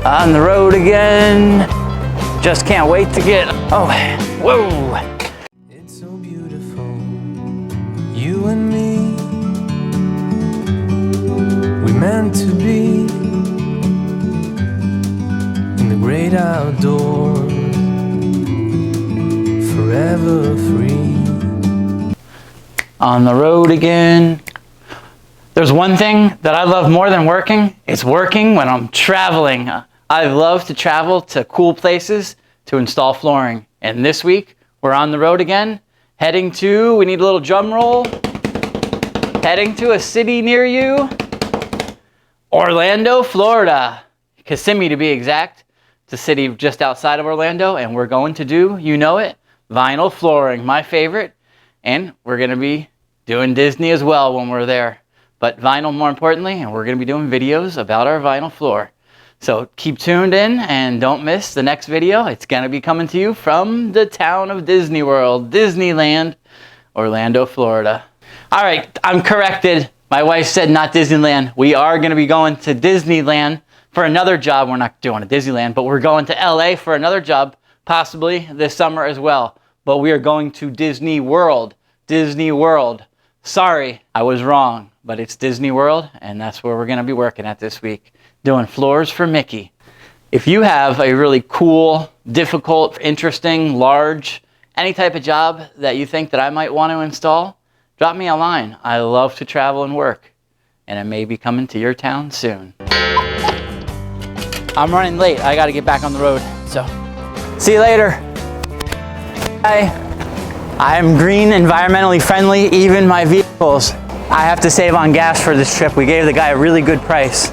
On the road again. Just can't wait to get, oh, whoa. It's so beautiful, you and me. We meant to be in the great outdoors, forever free. On the road again. There's one thing that I love more than working. It's working when I'm traveling. I love to travel to cool places to install flooring. And this week, we're on the road again, heading to, we need a little drum roll, heading to a city near you, Orlando, Florida. Kissimmee to be exact. It's a city just outside of Orlando, and we're going to do, you know it, vinyl flooring, my favorite. And we're gonna be doing Disney as well when we're there. But vinyl more importantly, and we're going to be doing videos about our vinyl floor. So keep tuned in and don't miss the next video. It's going to be coming to you from the town of Disney World, Disneyland, Orlando, Florida. All right, I'm corrected. My wife said not Disneyland. We are going to be going to Disneyland for another job. We're not doing a Disneyland, but we're going to LA for another job, possibly this summer as well. But we are going to Disney World. Disney World. Sorry, I was wrong. But it's Disney World, and that's where we're going to be working at this week, doing floors for Mickey. If you have a really cool, difficult, interesting, large, any type of job that you think that I might want to install, drop me a line. I love to travel and work, and I may be coming to your town soon. I'm running late. I got to get back on the road, so see you later. Bye. I'm green, environmentally friendly, even my vehicles. I have to save on gas for this trip. We gave the guy a really good price.